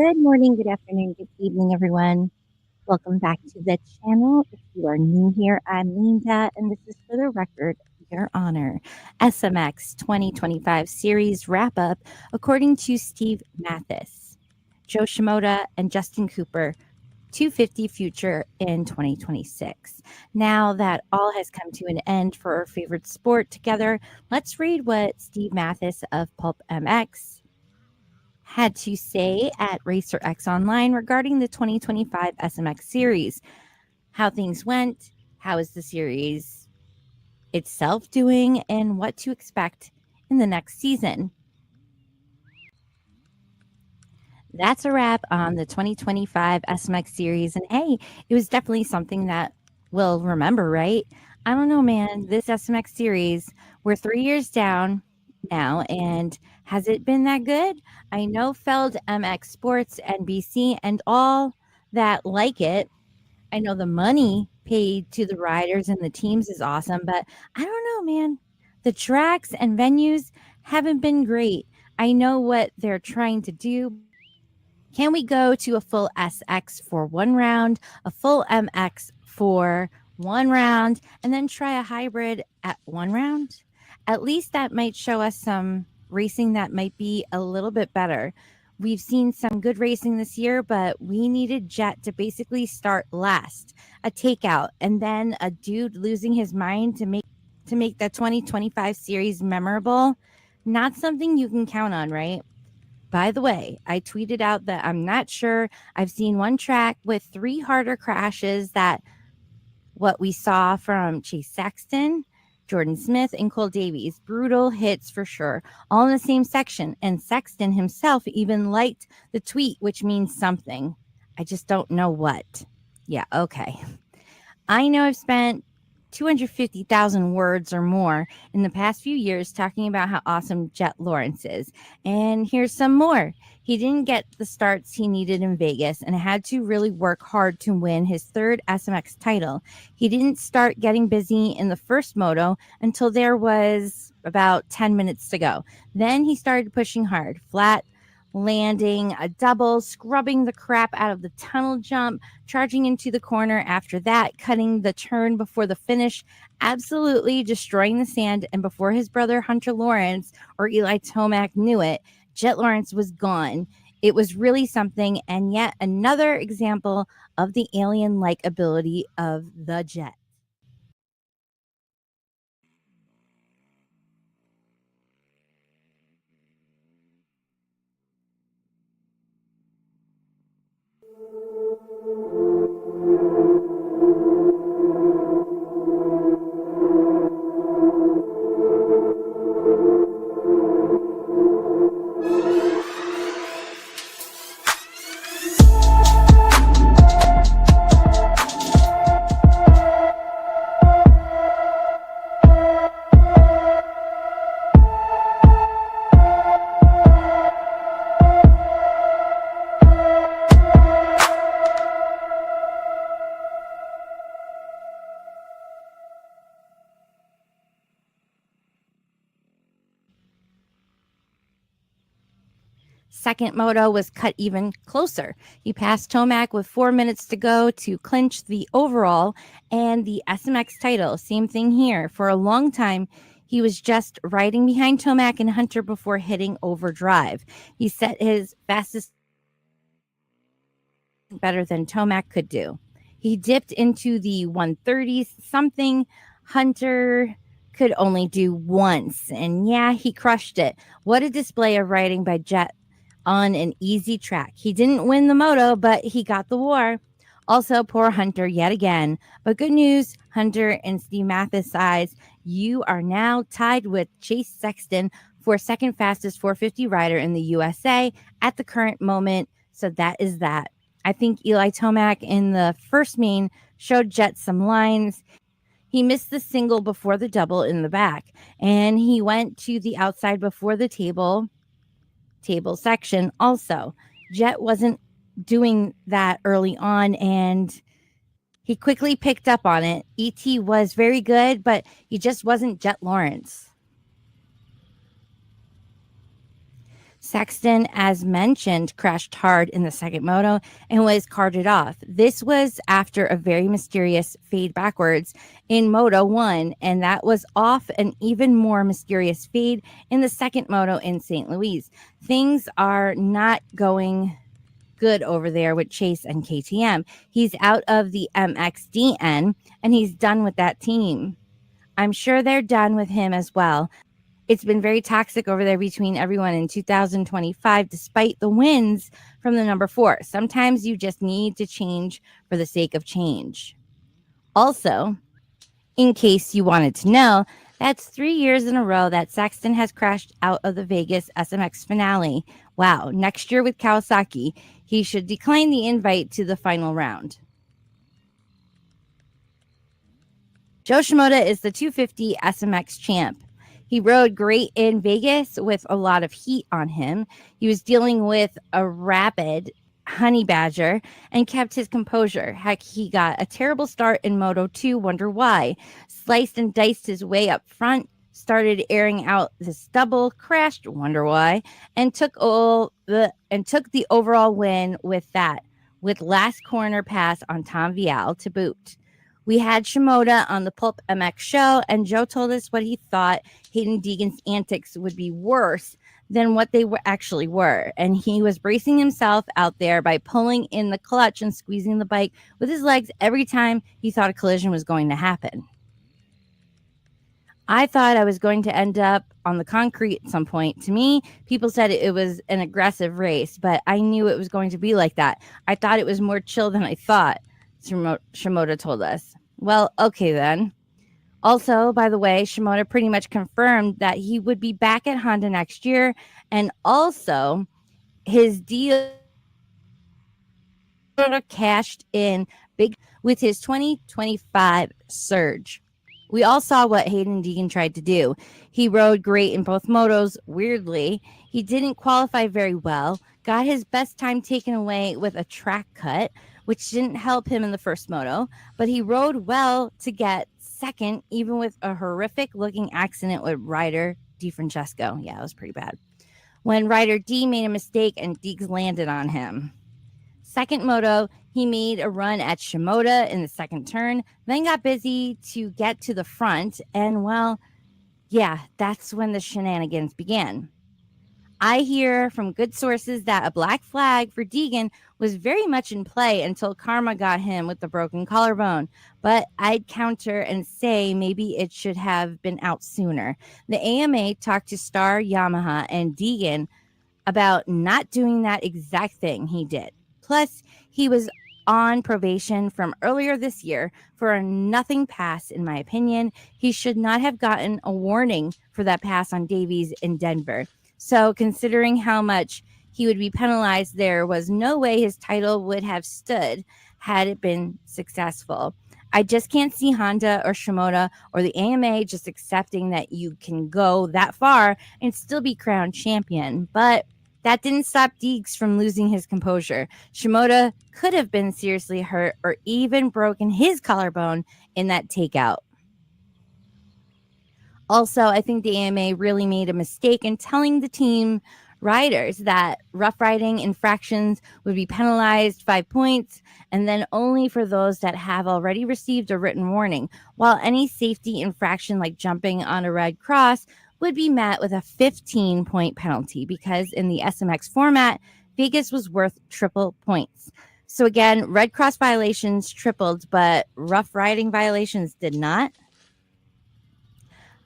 Good morning, good afternoon, good evening, everyone. Welcome back to the channel. If you are new here, I'm Linda, and this is for the record, your honor, SMX 2025 series wrap up according to Steve Mathis, Joe Shimoda, and Justin Cooper. 250 future in 2026. Now that all has come to an end for our favorite sport together, let's read what Steve Mathis of Pulp MX had to say at Racer X Online regarding the 2025 SMX series, how things went, how is the series itself doing, and what to expect in the next season. That's a wrap on the 2025 SMX series. And hey, it was definitely something that we'll remember, right? I don't know, man. This SMX series, we're 3 years down now, and has it been that good? I know Feld, MX Sports, NBC, and all that like it. I know the money paid to the riders and the teams is awesome, but I don't know, man. The tracks and venues haven't been great. I know what they're trying to do. Can we go to a full SX for one round, a full MX for one round, and then try a hybrid at one round? At least that might show us some racing that might be a little bit better. We've seen some good racing this year, but we needed Jet to basically start last, a takeout, and then a dude losing his mind to make that 2025 series memorable. Not something you can count on, right? By the way, I tweeted out that I'm not sure. I've seen one track with 3 harder crashes that what we saw from Chase Sexton, Jordan Smith, and Cole Davies. Brutal hits for sure, all in the same section. And Sexton himself even liked the tweet, which means something. I just don't know what. Yeah, okay. I know I've spent 250,000 words or more in the past few years talking about how awesome Jet Lawrence is. And here's some more. He didn't get the starts he needed in Vegas and had to really work hard to win his 3rd SMX title. He didn't start getting busy in the first moto until there was about 10 minutes to go. Then he started pushing hard, flat landing a double, scrubbing the crap out of the tunnel jump, charging into the corner after that, cutting the turn before the finish, absolutely destroying the sand. And before his brother Hunter Lawrence or Eli Tomac knew it, Jet Lawrence was gone. It was really something, and yet another example of the alien-like ability of the Jet. Second moto was cut even closer. He passed Tomac with 4 minutes to go to clinch the overall and the SMX title. Same thing here. For a long time, he was just riding behind Tomac and Hunter before hitting overdrive. He set his fastest better than Tomac could do. He dipped into the 130s, something Hunter could only do once. And yeah, he crushed it. What a display of riding by Jet on an easy track. He didn't win the moto, but he got the war. Also, poor Hunter yet again. But good news, Hunter and Steve Mathis eyes, you are now tied with Chase Sexton for second fastest 450 rider in the USA at the current moment. So that is that. I think Eli Tomac in the first main showed Jet some lines. He missed the single before the double in the back, and he went to the outside before the table section also. Jet wasn't doing that early on, and he quickly picked up on it. ET was very good, but he just wasn't Jet Lawrence. Sexton, as mentioned, crashed hard in the second moto and was carted off. This was after a very mysterious fade backwards in Moto 1, and that was off an even more mysterious fade in the second moto in St. Louis. Things are not going good over there with Chase and KTM. He's out of the MXDN and he's done with that team. I'm sure they're done with him as well. It's been very toxic over there between everyone in 2025, despite the wins from the number 4. Sometimes you just need to change for the sake of change. Also, in case you wanted to know, that's 3 years in a row that Sexton has crashed out of the Vegas SMX finale. Wow, next year with Kawasaki, he should decline the invite to the final round. Joe Shimoda is the 250 SMX champ. He rode great in Vegas with a lot of heat on him. He was dealing with a rapid honey badger and kept his composure. Heck, he got a terrible start in Moto 2, wonder why. Sliced and diced his way up front, started airing out the stubble, crashed, wonder why, and took the overall win with that, with last corner pass on Tom Vial to boot. We had Shimoda on the Pulp MX show, and Joe told us what he thought Haiden Deegan's antics would be worse than what they actually were. And he was bracing himself out there by pulling in the clutch and squeezing the bike with his legs every time he thought a collision was going to happen. I thought I was going to end up on the concrete at some point. To me, people said it was an aggressive race, but I knew it was going to be like that. I thought it was more chill than I thought, Shimoda told us. Well, okay then. Also, by the way, Shimoda pretty much confirmed that he would be back at Honda next year, and also his deal cashed in big with his 2025 surge. We all saw what Haiden Deegan tried to do. He rode great in both motos. Weirdly, he didn't qualify very well, got his best time taken away with a track cut, which didn't help him in the first moto, but he rode well to get second, even with a horrific looking accident with Ryder DiFrancesco. Yeah, it was pretty bad. When Ryder D made a mistake and Deeks landed on him. Second moto, he made a run at Shimoda in the second turn, then got busy to get to the front, and well, yeah, that's when the shenanigans began. I hear from good sources that a black flag for Deegan was very much in play until karma got him with the broken collarbone. But I'd counter and say maybe it should have been out sooner. The AMA talked to Star Yamaha and Deegan about not doing that exact thing he did. Plus, he was on probation from earlier this year for a nothing pass, in my opinion. He should not have gotten a warning for that pass on Davies in Denver. So considering how much he would be penalized, there was no way his title would have stood had it been successful. I just can't see Honda or Shimoda or the AMA just accepting that you can go that far and still be crowned champion. But that didn't stop Deeks from losing his composure. Shimoda could have been seriously hurt or even broken his collarbone in that takeout. Also, I think the AMA really made a mistake in telling the team riders that rough riding infractions would be penalized 5 points, and then only for those that have already received a written warning, while any safety infraction like jumping on a red cross would be met with a 15-point penalty, because in the SMX format, Vegas was worth triple points. So again, red cross violations tripled, but rough riding violations did not.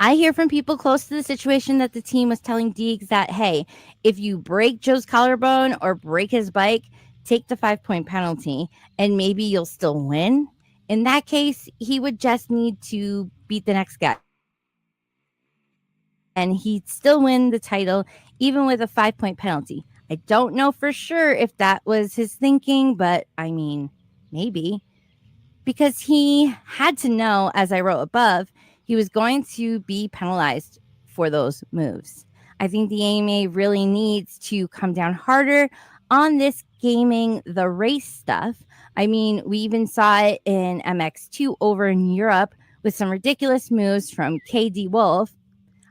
I hear from people close to the situation that the team was telling Deeks that, hey, if you break Joe's collarbone or break his bike, take the 5-point penalty and maybe you'll still win. In that case, he would just need to beat the next guy, and he'd still win the title even with a 5-point penalty. I don't know for sure if that was his thinking, but I mean, maybe. Because he had to know, as I wrote above, he was going to be penalized for those moves. I think the AMA really needs to come down harder on this gaming the race stuff. I mean, we even saw it in MX2 over in Europe with some ridiculous moves from KD Wolf.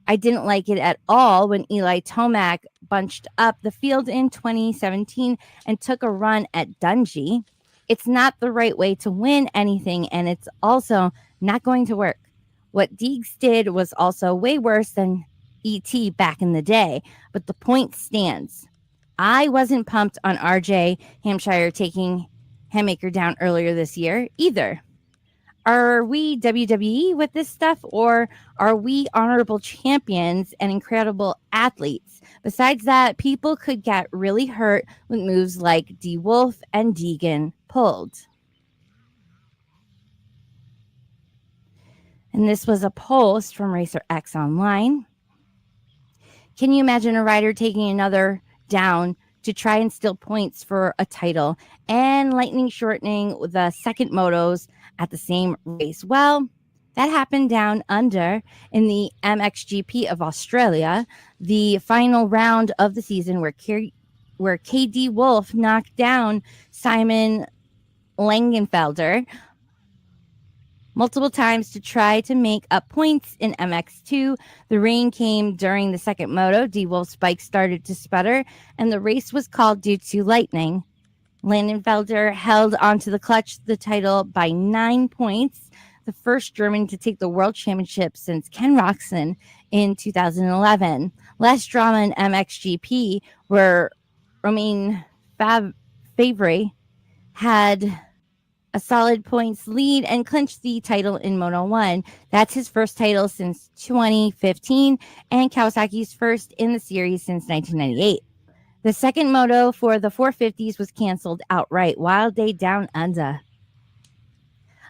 I didn't like it at all when Eli Tomac bunched up the field in 2017 and took a run at Dungey. It's not the right way to win anything, and it's also not going to work. What Deegs did was also way worse than ET back in the day, but the point stands. I wasn't pumped on RJ Hampshire taking Hamaker down earlier this year either. Are we WWE with this stuff, or are we honorable champions and incredible athletes? Besides that, people could get really hurt with moves like D Wolf and Deegan pulled. And this was a post from Racer X Online. Can you imagine a rider taking another down to try and steal points for a title and lightning shortening the second motos at the same race? Well, that happened down under in the MXGP of Australia, the final round of the season where KD Wolf knocked down Simon Langenfelder multiple times to try to make up points in MX2. The rain came during the second moto. D Wolf's bike started to sputter, and the race was called due to lightning. Langenfelder held onto the clutch the title by 9 points, the first German to take the world championship since Ken Roczen in 2011. Less drama in MXGP, where Romain Favre had a solid points lead and clinched the title in Moto 1. That's his first title since 2015 and Kawasaki's first in the series since 1998. The second moto for the 450s was canceled outright. Wild day down under.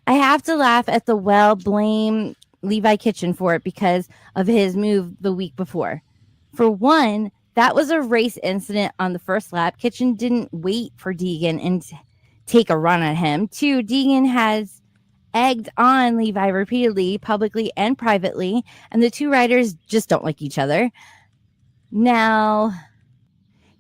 I have to laugh at the blame Levi Kitchen for it because of his move the week before. For one, that was a race incident on the first lap. Kitchen didn't wait for Deegan and take a run at him. Two, Deegan has egged on Levi repeatedly, publicly and privately, and the two riders just don't like each other. Now,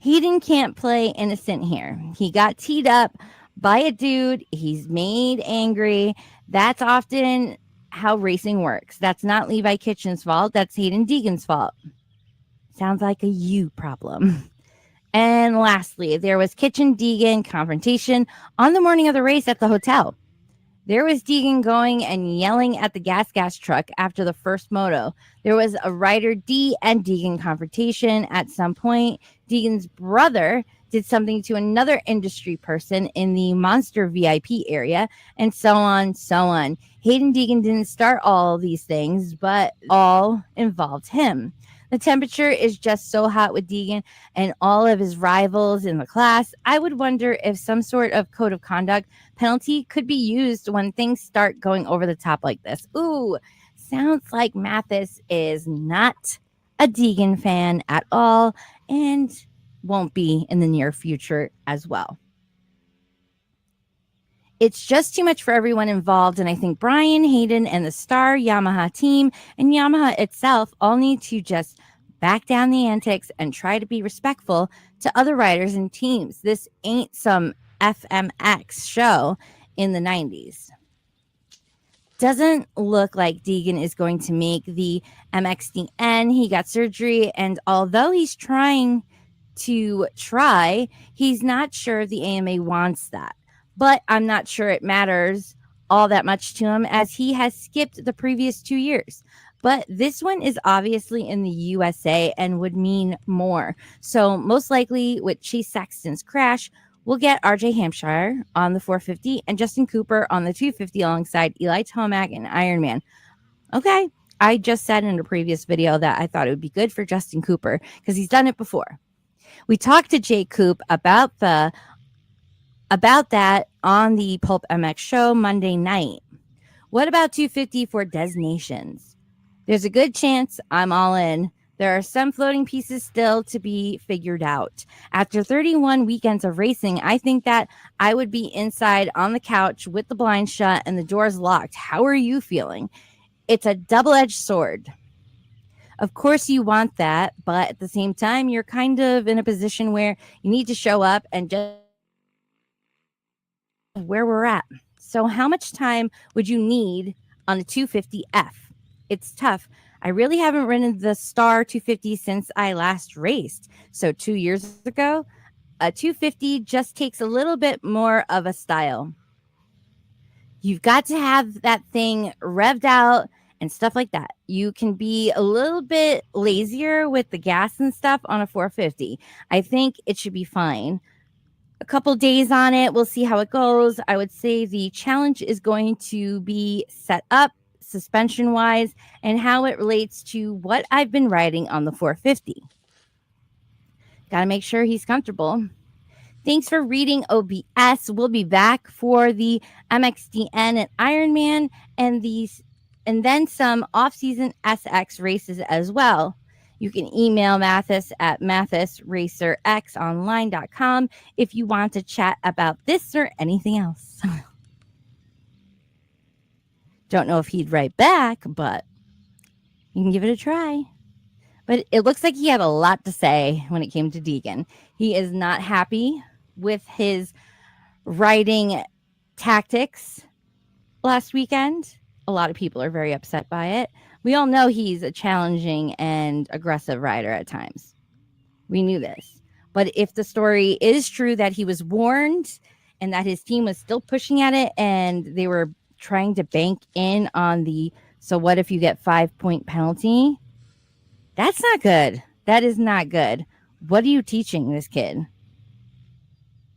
Haiden can't play innocent here. He got teed up by a dude he's made angry. That's often how racing works. That's not Levi Kitchen's fault. That's Haiden Deegan's fault. Sounds like a you problem. And lastly, there was Kitchen Deegan confrontation on the morning of the race at the hotel. There was Deegan going and yelling at the gas truck after the first moto. There was a rider D and Deegan confrontation at some point. Deegan's brother did something to another industry person in the Monster VIP area, and so on, so on. Haiden Deegan didn't start all these things, but all involved him. The temperature is just so hot with Deegan and all of his rivals in the class. I would wonder if some sort of code of conduct penalty could be used when things start going over the top like this. Ooh, sounds like Mathis is not a Deegan fan at all and won't be in the near future as well. It's just too much for everyone involved, and I think Brian, Haiden, and the Star Yamaha team and Yamaha itself all need to just back down the antics and try to be respectful to other riders and teams. This ain't some SMX show in the 90s. Doesn't look like Deegan is going to make the MXDN. He got surgery, and although he's trying, he's not sure the AMA wants that. But I'm not sure it matters all that much to him as he has skipped the previous 2 years. But this one is obviously in the USA and would mean more. So most likely with Chase Sexton's crash, we'll get RJ Hampshire on the 450 and Justin Cooper on the 250 alongside Eli Tomac and Ironman. Okay, I just said in a previous video that I thought it would be good for Justin Cooper because he's done it before. We talked to Jcoop about that on the Pulp MX show Monday night. What about 250 for Des Nations? There's a good chance I'm all in. There are some floating pieces still to be figured out. After 31 weekends of racing, I think that I would be inside on the couch with the blinds shut and the doors locked. How are you feeling? It's a double-edged sword. Of course you want that, but at the same time, you're kind of in a position where you need to show up and just where we're at. So how much time would you need on a 250F? It's tough. I really haven't ridden the Star 250 since I last raced. So 2 years ago, a 250 just takes a little bit more of a style. You've got to have that thing revved out and stuff like that. You can be a little bit lazier with the gas and stuff on a 450. I think it should be fine. A couple days on it, we'll see how it goes. I would say the challenge is going to be set up suspension wise and how it relates to what I've been riding on the 450. Got to make sure he's comfortable. Thanks for reading OBS. We'll be back for the MXDN and Ironman and then some off-season SX races as well. You can email Mathis at mathisracerxonline.com if you want to chat about this or anything else. Don't know if he'd write back, but you can give it a try. But it looks like he had a lot to say when it came to Deegan. He is not happy with his riding tactics last weekend. A lot of people are very upset by it. We all know he's a challenging and aggressive rider at times. We knew this. But if the story is true that he was warned and that his team was still pushing at it and they were trying to bank in on so what if you get 5-point penalty? That's not good. That is not good. What are you teaching this kid?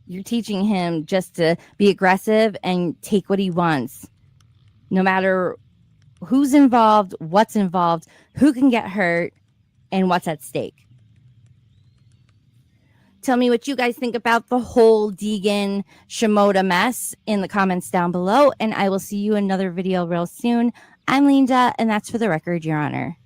You're teaching him just to be aggressive and take what he wants, no matter who's involved, what's involved, who can get hurt, and what's at stake. Tell me what you guys think about the whole Deegan Shimoda mess in the comments down below, and I will see you in another video real soon. I'm Linda, and that's For the Record, Your Honor.